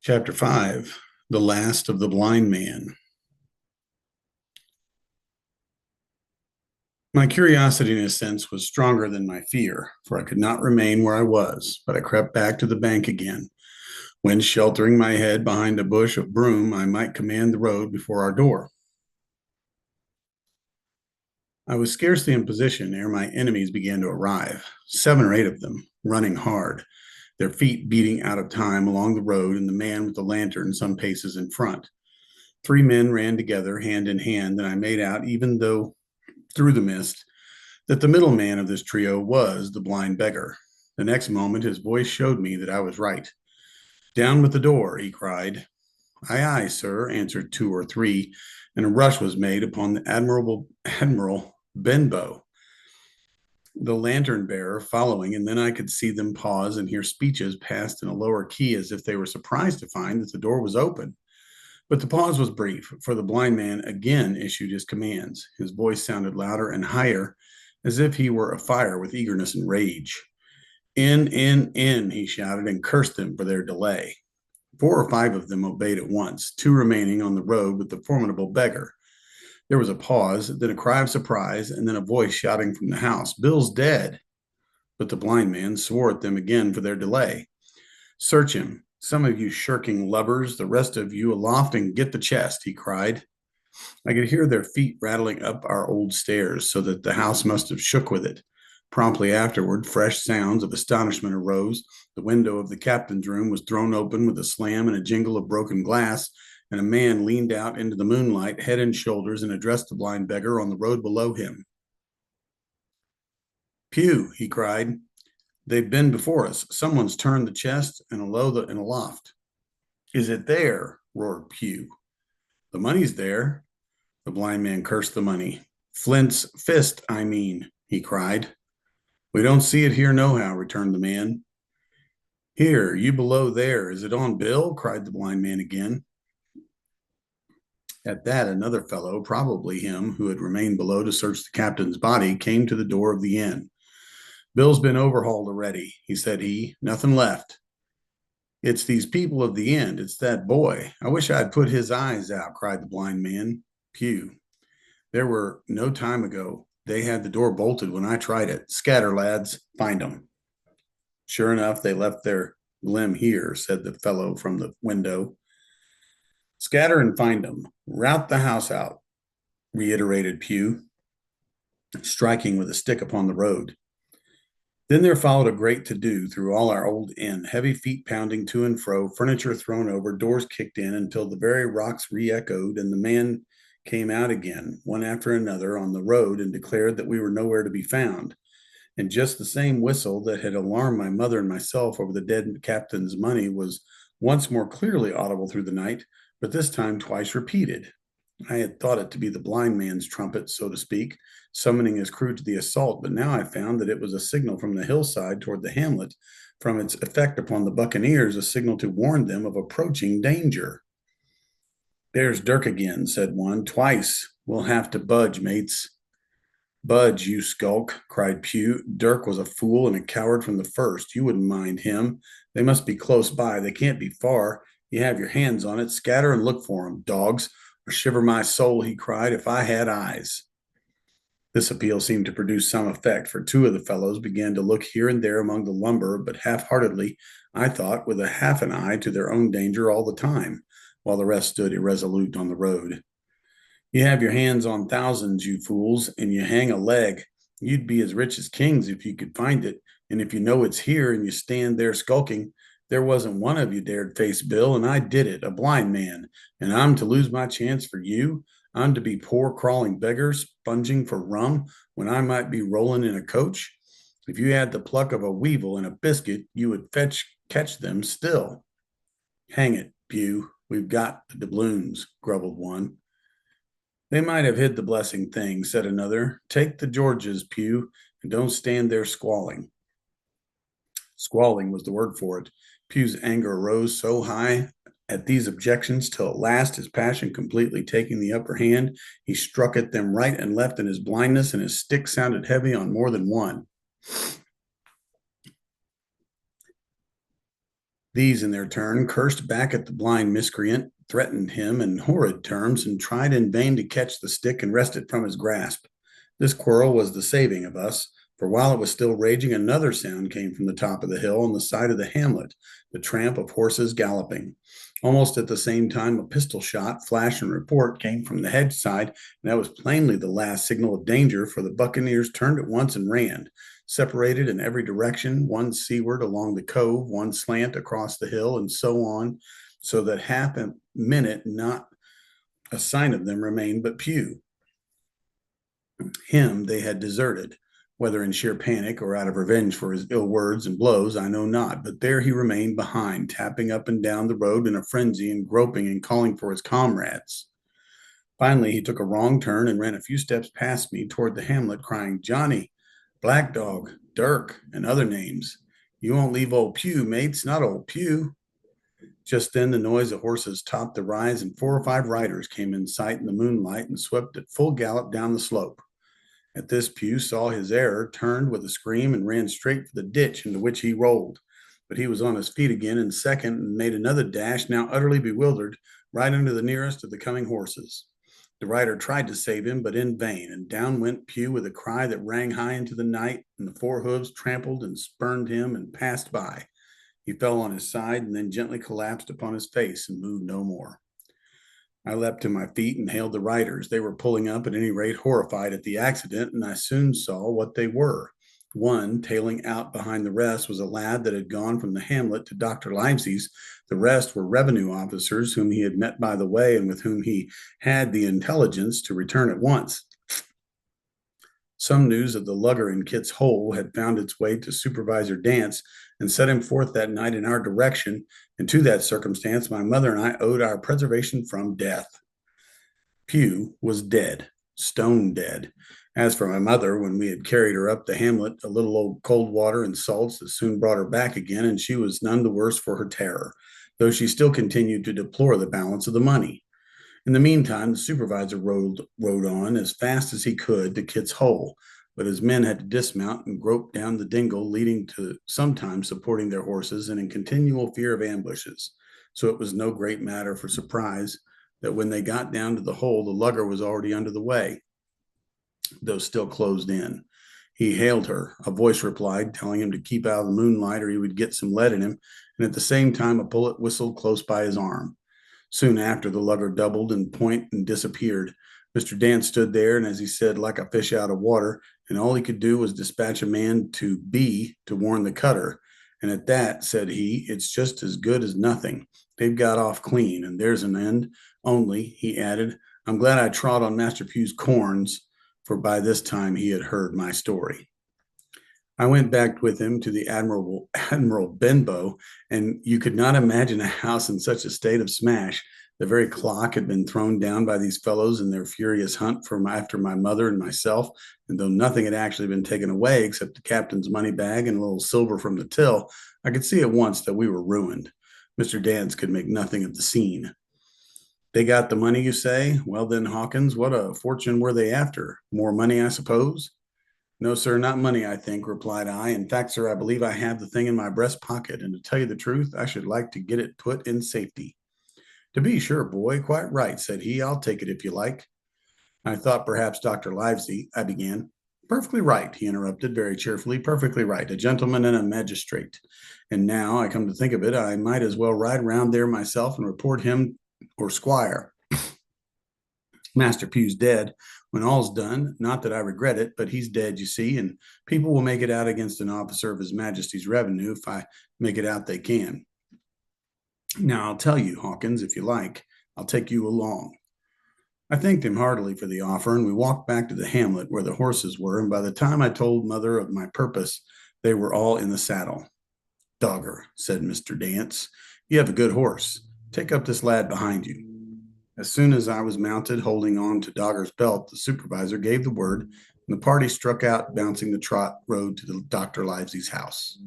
Chapter 5. The Last of the Blind Man. My curiosity, in a sense, was stronger than my fear, for I could not remain where I was, but I crept back to the bank again, when, sheltering my head behind a bush of broom, I might command the road before our door. I was scarcely in position ere my enemies began to arrive, 7 or 8 of them, running hard, their feet beating out of time along the road, and the man with the lantern some paces in front. 3 men ran together, hand in hand, and I made out, even though through the mist, that the middle man of this trio was the blind beggar. The next moment his voice showed me that I was right. "Down with the door," he cried. "Aye, aye, sir," answered 2 or 3, and a rush was made upon the Admiral Benbow, the lantern bearer, following, and then I could see them pause and hear speeches passed in a lower key as if they were surprised to find that the door was open. But the pause was brief, for the blind man again issued his commands. His voice sounded louder and higher, as if he were afire with eagerness and rage. In, he shouted, and cursed them for their delay. 4 or 5 of them obeyed at once, 2 remaining on the road with the formidable beggar. There was a pause, then a cry of surprise, and then a voice shouting from the house, "Bill's dead!" But the blind man swore at them again for their delay. "Search him, some of you shirking lubbers, the rest of you aloft and get the chest," he cried. I could hear their feet rattling up our old stairs, so that the house must have shook with it. Promptly afterward, fresh sounds of astonishment arose. The window of the captain's room was thrown open with a slam and a jingle of broken glass, and a man leaned out into the moonlight, head and shoulders, and addressed the blind beggar on the road below him. "Pew," he cried. "They've been before us. Someone's turned the chest and aloft." "Is it there?" roared Pew. "The money's there." The blind man cursed the money. "Flint's fist, I mean," he cried. "We don't see it here nohow," returned the man. "Here, you below there, is it on Bill?" cried the blind man again. At that, another fellow, probably him who had remained below to search the captain's body, came to the door of the inn. "Bill's been overhauled already," said he. "Nothing left." "It's these people of the inn. It's that boy. I wish I'd put his eyes out," cried the blind man. Pew. "There were no time ago. They had the door bolted when I tried it. Scatter, lads. Find 'em." "Sure enough, they left their glim here," said the fellow from the window. "Scatter and find 'em. Rout the house out," reiterated Pew, striking with a stick upon the road. Then there followed a great to-do through all our old inn, heavy feet pounding to and fro, furniture thrown over, doors kicked in, until the very rocks re-echoed, and the man came out again, one after another, on the road, and declared that we were nowhere to be found. And just the same whistle that had alarmed my mother and myself over the dead captain's money was once more clearly audible through the night, but this time twice repeated. I had thought it to be the blind man's trumpet, so to speak, summoning his crew to the assault, but now I found that it was a signal from the hillside toward the hamlet, from its effect upon the buccaneers, a signal to warn them of approaching danger. "There's Dirk again," said one. "Twice. We'll have to budge, mates." "Budge, you skulk," cried Pew. "Dirk was a fool and a coward from the first. You wouldn't mind him. They must be close by. They can't be far. You have your hands on it. Scatter and look for 'em, dogs, or shiver my soul," he cried, "if I had eyes." This appeal seemed to produce some effect, for 2 of the fellows began to look here and there among the lumber, but half-heartedly, I thought, with a half an eye to their own danger all the time, while the rest stood irresolute on the road. "You have your hands on thousands, you fools, and you hang a leg. You'd be as rich as kings if you could find it, and if you know it's here and you stand there skulking, there wasn't one of you dared face Bill, and I did it, a blind man, and I'm to lose my chance for you. I'm to be poor crawling beggar sponging for rum when I might be rolling in a coach. If you had the pluck of a weevil and a biscuit, you would catch them still." "Hang it, Pew, we've got the doubloons," grumbled one. "They might have hid the blessing thing," said another. "Take the Georges, Pew, and don't stand there squalling." Squalling was the word for it. Pew's anger rose so high at these objections till at last, his passion completely taking the upper hand, he struck at them right and left in his blindness, and his stick sounded heavy on more than one. These, in their turn, cursed back at the blind miscreant, threatened him in horrid terms, and tried in vain to catch the stick and wrest it from his grasp. This quarrel was the saving of us, for while it was still raging, another sound came from the top of the hill on the side of the hamlet, the tramp of horses galloping. Almost at the same time, a pistol shot, flash, and report came from the hedge side, and that was plainly the last signal of danger, for the buccaneers turned at once and ran, separated in every direction, one seaward along the cove, one slant across the hill, and so on, so that half a minute not a sign of them remained but Pew. Him they had deserted, whether in sheer panic or out of revenge for his ill words and blows, I know not, but there he remained behind, tapping up and down the road in a frenzy and groping and calling for his comrades. Finally, he took a wrong turn and ran a few steps past me toward the hamlet, crying, Johnny, Black Dog, Dirk, and other names. You won't leave old Pew, mates, not old Pew. Just then the noise of horses topped the rise, and 4 or 5 riders came in sight in the moonlight and swept at full gallop down the slope. At this, Pew saw his error, turned with a scream, and ran straight for the ditch into which he rolled. But he was on his feet again in a second and made another dash, now utterly bewildered, right under the nearest of the coming horses. The rider tried to save him, but in vain, and down went Pew with a cry that rang high into the night, and the 4 hoofs trampled and spurned him and passed by. He fell on his side and then gently collapsed upon his face and moved no more. I leapt to my feet and hailed the riders. They were pulling up, at any rate horrified at the accident, and I soon saw what they were. One, tailing out behind the rest, was a lad that had gone from the hamlet to Dr. Livesey's. The rest were revenue officers whom he had met by the way and with whom he had the intelligence to return at once. Some news of the lugger in Kit's Hole had found its way to Supervisor Dance and set him forth that night in our direction, and to that circumstance my mother and I owed our preservation from death. Pew was dead, stone dead. As for my mother, when we had carried her up the hamlet, a little old cold water and salts that soon brought her back again, and she was none the worse for her terror, though she still continued to deplore the balance of the money. In the meantime, the supervisor rode on as fast as he could to Kit's Hole, but his men had to dismount and grope down the dingle, leading to sometimes supporting their horses and in continual fear of ambushes. So it was no great matter for surprise that when they got down to the hole, the lugger was already under the way, though still closed in. He hailed her. A voice replied, telling him to keep out of the moonlight or he would get some lead in him, and at the same time a bullet whistled close by his arm. Soon after, the lugger doubled and point and disappeared. Mr. Dance stood there, and as he said, like a fish out of water, and all he could do was dispatch a man to B to warn the cutter. And at that, said he, it's just as good as nothing. They've got off clean, and there's an end. Only, he added, I'm glad I trod on Master Pew's corns, for by this time he had heard my story. I went back with him to the Admiral Benbow, and you could not imagine a house in such a state of smash. The very clock had been thrown down by these fellows in their furious hunt after my mother and myself, and though nothing had actually been taken away except the captain's money bag and a little silver from the till, I could see at once that we were ruined. Mr. Dance could make nothing of the scene. They got the money, you say? Well then, Hawkins, what a fortune were they after? More money, I suppose? No, sir, not money, I think, replied I. In fact, sir, I believe I have the thing in my breast pocket, and to tell you the truth, I should like to get it put in safety. To be sure, boy, quite right, said he. I'll take it if you like. I thought perhaps Dr. Livesey, I began. Perfectly right, he interrupted very cheerfully. Perfectly right, a gentleman and a magistrate. And now I come to think of it, I might as well ride round there myself and report him or squire. Master Pew's dead. When all's done, not that I regret it, but he's dead, you see, and people will make it out against an officer of His Majesty's revenue if I make it out they can. Now, I'll tell you, Hawkins, if you like, I'll take you along. I thanked him heartily for the offer, and we walked back to the hamlet where the horses were, and by the time I told mother of my purpose, they were all in the saddle. Dogger, said Mr. Dance, you have a good horse. Take up this lad behind you. As soon as I was mounted, holding on to Dogger's belt, the supervisor gave the word, and the party struck out, bouncing the trot road to Dr. Livesey's house.